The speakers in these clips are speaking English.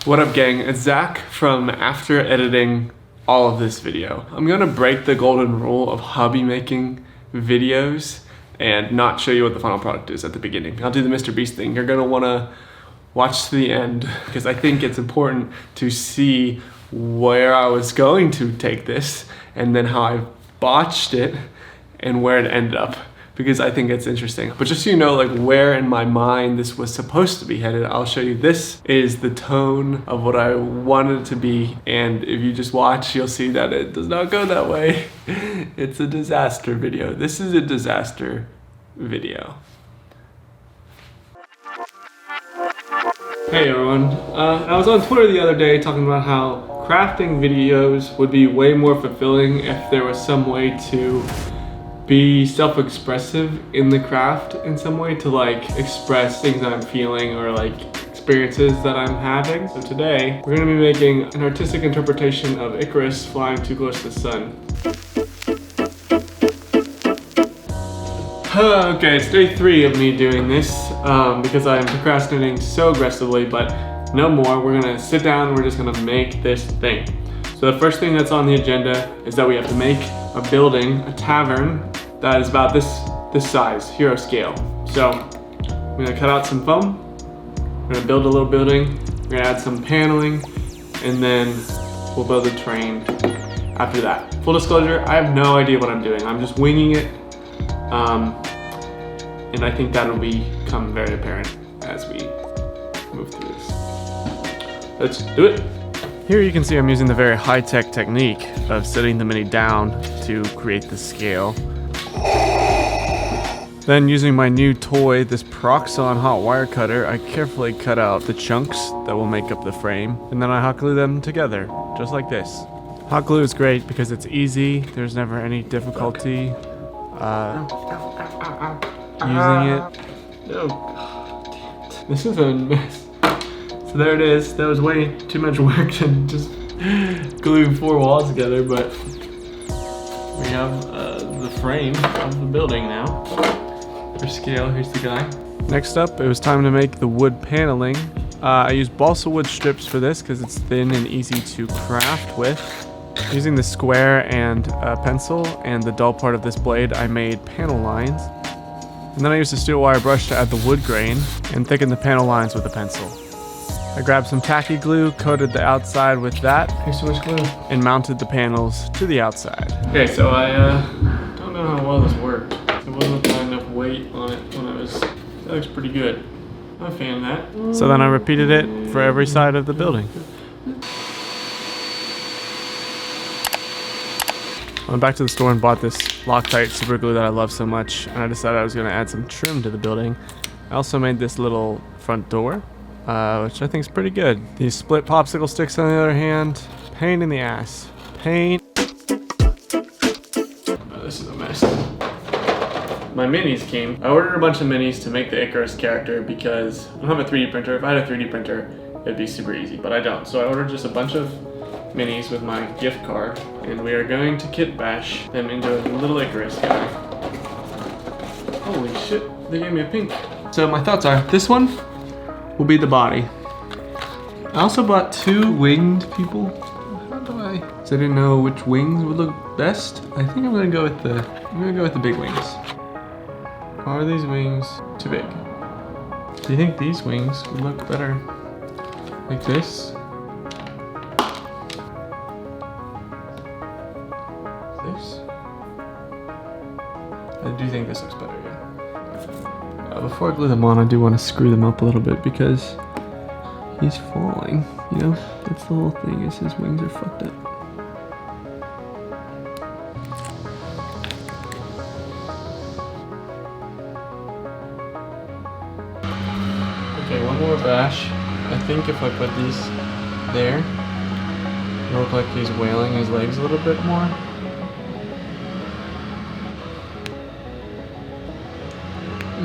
What up, gang? It's Zach from after editing all of this video. I'm gonna break the golden rule of hobby making videos and not show you what the final product is at the beginning. I'll do the Mr. Beast thing. You're gonna wanna watch to the end because I think it's important to see where I was going to take this and then how I botched it and where it ended up, because I think it's interesting. But just so you know, like, where in my mind this was supposed to be headed, I'll show you. This is the tone of what I wanted it to be, and if you just watch, you'll see that it does not go that way. It's a disaster video. This is a disaster video. Hey everyone, I was on Twitter the other day talking about how crafting videos would be way more fulfilling if there was some way to be self-expressive in the craft in some way, to like express things that I'm feeling or like experiences that I'm having. So today we're going to be making an artistic interpretation of Icarus flying too close to the sun. Okay, it's day 3 of me doing this because I'm procrastinating so aggressively, but no more. We're gonna sit down and we're just gonna make this thing. So the first thing that's on the agenda is that we have to make a building, a tavern, that is about this size, hero scale. So I'm gonna cut out some foam, we're gonna build a little building, we're gonna add some paneling, and then we'll build a train after that. Full disclosure, I have no idea what I'm doing. I'm just winging it. And I think that'll become very apparent as we move through this. Let's do it. Here you can see I'm using the very high-tech technique of setting the mini down to create the scale. Then using my new toy, this Proxxon hot wire cutter, I carefully cut out the chunks that will make up the frame, and then I hot glue them together, just like this. Hot glue is great because it's easy, there's never any difficulty using it. Oh, God, damn it. This is a mess. So there it is. That was way too much work to just glue 4 walls together, but we have the frame of the building now. For scale, here's the guy. Next up, it was time to make the wood paneling. I used balsa wood strips for this because it's thin and easy to craft with. Using the square and pencil and the dull part of this blade, I made panel lines. And then I used a steel wire brush to add the wood grain and thicken the panel lines with a pencil. I grabbed some tacky glue, coated the outside with that, here's so much glue, and mounted the panels to the outside. Okay, so I don't know how well this worked. There wasn't enough weight on it when I was, that looks pretty good. I'm a fan of that. So then I repeated it for every side of the building. I went back to the store and bought this Loctite super glue that I love so much, and I decided I was going to add some trim to the building. I also made this little front door, which I think is pretty good. These split popsicle sticks, on the other hand, pain in the ass. Pain. Oh, this is a mess. My minis came. I ordered a bunch of minis to make the Icarus character because I don't have a 3D printer. If I had a 3D printer, it'd be super easy, but I don't. So I ordered just a bunch of minis with my gift card, and we are going to kit bash them into a little Icarus guy. Holy shit, they gave me a pink. So my thoughts are, this one will be the body. I also bought 2 winged people. How do I? Because I didn't know which wings would look best. I think I'm gonna go with the big wings. Are these wings too big? Do you think these wings would look better like this? I do think this looks better, yeah. Before I glue them on, I do want to screw them up a little bit because he's falling, you know? That's the whole thing, is his wings are fucked up. Okay, one more bash. I think if I put these there, it'll look like he's wailing his legs a little bit more.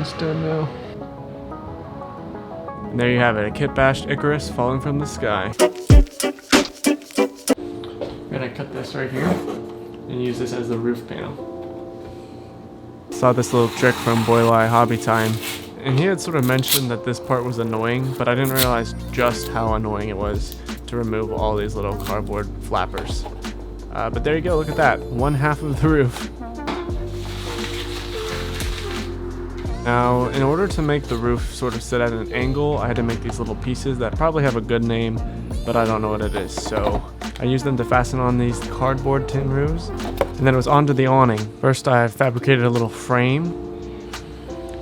It's done now. And there you have it, a kit bashed Icarus falling from the sky. I'm gonna cut this right here and use this as the roof panel. Saw this little trick from Boylei Hobby Time and he had sort of mentioned that this part was annoying, but I didn't realize just how annoying it was to remove all these little cardboard flappers. But there you go, look at that, 1/2 of the roof. Now, in order to make the roof sort of sit at an angle, I had to make these little pieces that probably have a good name, but I don't know what it is. So I used them to fasten on these cardboard tin roofs, and then it was onto the awning. First, I fabricated a little frame,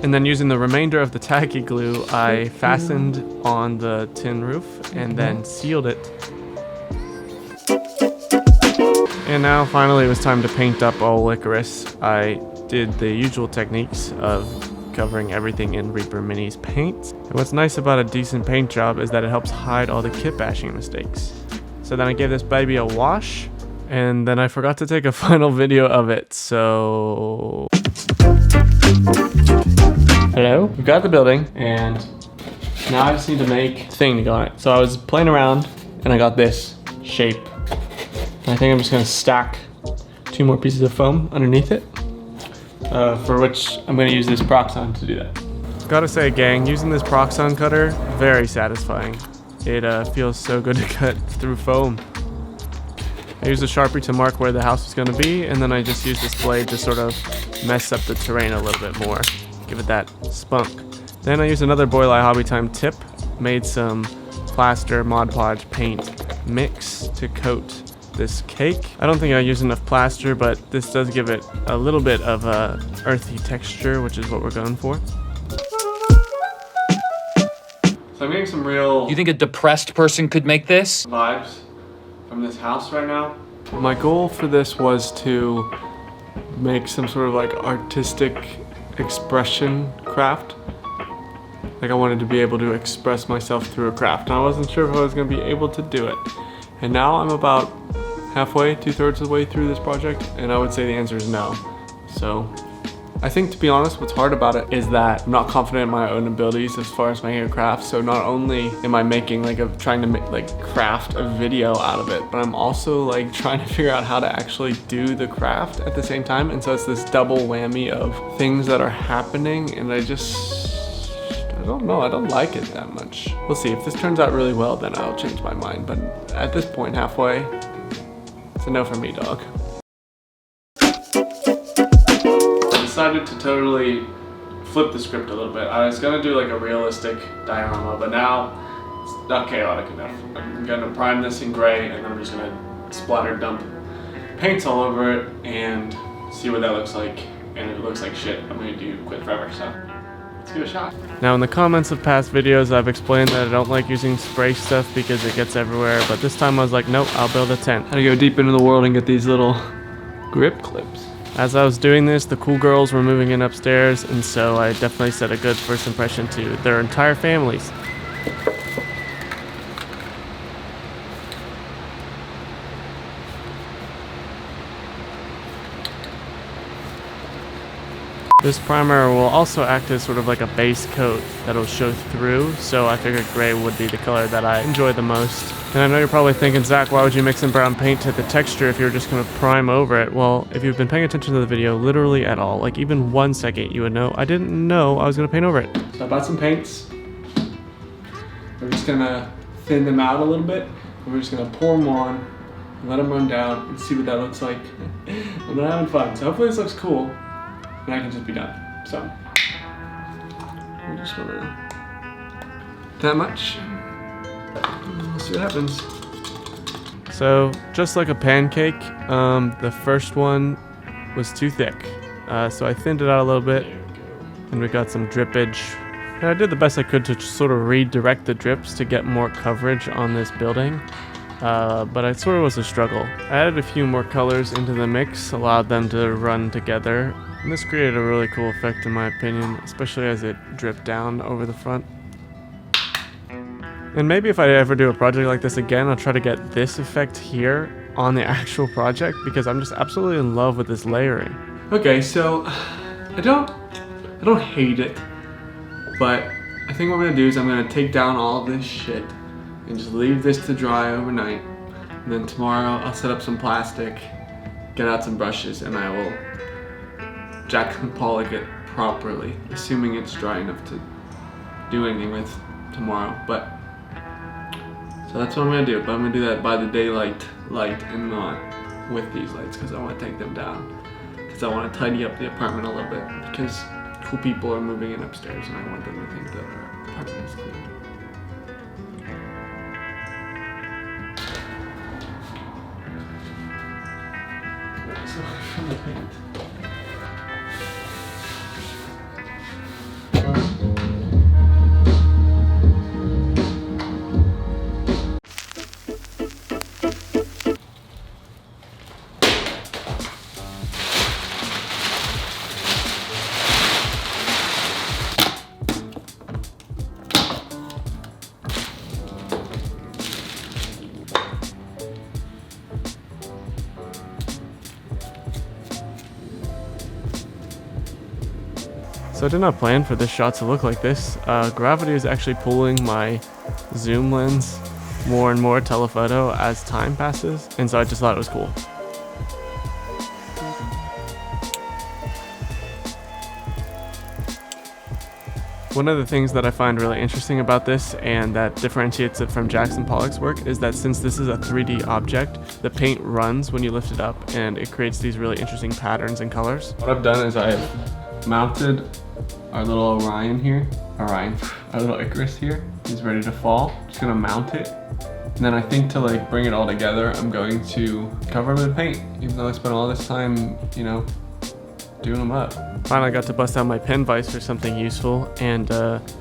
and then using the remainder of the tacky glue, I fastened on the tin roof and then sealed it. And now finally it was time to paint up all licorice. I did the usual techniques of covering everything in Reaper Mini's paint. And what's nice about a decent paint job is that it helps hide all the kit bashing mistakes. So then I gave this baby a wash, and then I forgot to take a final video of it, so... Hello? We've got the building, and now I just need to make a thing to go on it. So I was playing around, and I got this shape. And I think I'm just gonna stack 2 more pieces of foam underneath it. For which I'm going to use this Proxon to do that. Gotta say, gang, using this Proxon cutter, very satisfying. It feels so good to cut through foam. I used a Sharpie to mark where the house was going to be, and then I just used this blade to sort of mess up the terrain a little bit more. Give it that spunk. Then I used another Boylei Hobby Time tip, made some plaster Mod Podge paint mix to coat this cake. I don't think I used enough plaster, but this does give it a little bit of a earthy texture, which is what we're going for. So I'm getting some real... You think a depressed person could make this? ...vibes from this house right now. My goal for this was to make some sort of like artistic expression craft. Like I wanted to be able to express myself through a craft. And I wasn't sure if I was going to be able to do it. And now I'm about halfway, 2/3 of the way through this project, and I would say the answer is no. So I think, to be honest, what's hard about it is that I'm not confident in my own abilities as far as making a craft. So not only am I making trying to make craft a video out of it, but I'm also like trying to figure out how to actually do the craft at the same time. And so it's this double whammy of things that are happening, and I don't know, I don't like it that much. We'll see. If this turns out really well, then I'll change my mind. But at this point, halfway, it's a no for me, dog. I decided to totally flip the script a little bit. I was gonna do like a realistic diorama, but now it's not chaotic enough. I'm gonna prime this in gray, and then I'm just gonna splatter dump paints all over it and see what that looks like. And if it looks like shit, I'm gonna do quit forever, so. Let's give it a shot. Now in the comments of past videos, I've explained that I don't like using spray stuff because it gets everywhere, but this time I was like, nope, I'll build a tent. Had to go deep into the world and get these little grip clips. As I was doing this, the cool girls were moving in upstairs, and so I definitely set a good first impression to their entire families. This primer will also act as sort of like a base coat that'll show through, so I figured gray would be the color that I enjoy the most. And I know you're probably thinking, Zach, why would you mix in brown paint to the texture if you were just going to prime over it? Well, if you've been paying attention to the video literally at all, like even 1 second, you would know I didn't know I was going to paint over it. So I bought some paints. We're just going to thin them out a little bit, and we're just going to pour them on, and let them run down, and see what that looks like. I'm not having fun, so hopefully this looks cool. And I can just be done. So I just want to that much. We'll see what happens. So just like a pancake, the first one was too thick, so I thinned it out a little bit, and we got some drippage. And I did the best I could to sort of redirect the drips to get more coverage on this building. But it sort of was a struggle. I added a few more colors into the mix, allowed them to run together. And this created a really cool effect in my opinion, especially as it dripped down over the front. And maybe if I ever do a project like this again, I'll try to get this effect here on the actual project, because I'm just absolutely in love with this layering. Okay, so I don't hate it, but I think what I'm gonna do is I'm gonna take down all this shit and just leave this to dry overnight. And then tomorrow I'll set up some plastic, get out some brushes, and I will Jackson Pollock it properly, assuming it's dry enough to do anything with tomorrow. But so that's what I'm gonna do. But I'm gonna do that by the daylight light and not with these lights, because I want to take them down. Because I want to tidy up the apartment a little bit, because cool people are moving in upstairs and I want them to think that our apartment is clean. So from the paint. So I did not plan for this shot to look like this. Gravity is actually pulling my zoom lens more and more telephoto as time passes, and so I just thought it was cool. One of the things that I find really interesting about this and that differentiates it from Jackson Pollock's work is that since this is a 3D object, the paint runs when you lift it up and it creates these really interesting patterns and colors. What I've done is I've mounted our little our little Icarus here. He's ready to fall. Just gonna mount it. And then I think to like bring it all together, I'm going to cover him in paint, even though I spent all this time, you know, doing them up. Finally got to bust out my pen vise for something useful, and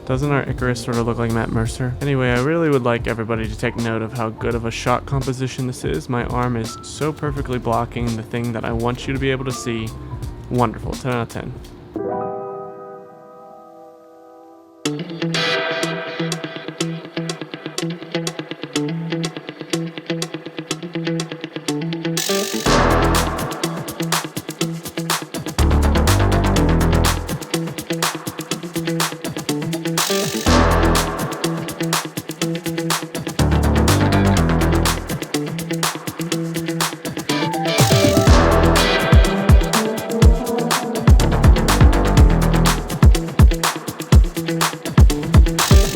doesn't our Icarus sort of look like Matt Mercer? Anyway, I really would like everybody to take note of how good of a shot composition this is. My arm is so perfectly blocking the thing that I want you to be able to see. Wonderful, 10 out of 10.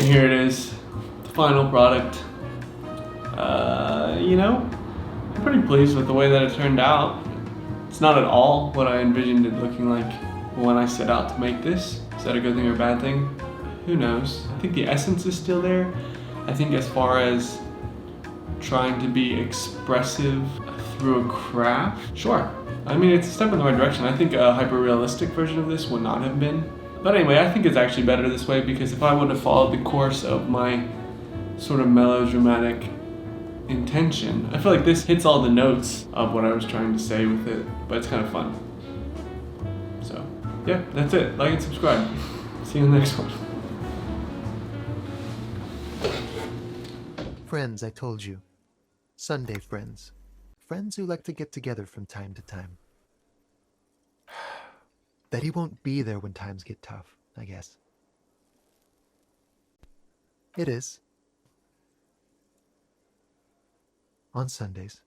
Here it is, the final product. You know, I'm pretty pleased with the way that it turned out. It's not at all what I envisioned it looking like when I set out to make this. Is that a good thing or a bad thing? Who knows? I think the essence is still there. I think as far as trying to be expressive through a craft, sure. I mean, it's a step in the right direction. I think a hyper-realistic version of this would not have been. But anyway, I think it's actually better this way, because if I would have followed the course of my sort of melodramatic intention, I feel like this hits all the notes of what I was trying to say with it, but it's kind of fun. So, yeah, that's it. Like and subscribe. See you in the next one. Friends, I told you. Sunday friends. Friends who like to get together from time to time. Bet he won't be there when times get tough, I guess. It is. On Sundays.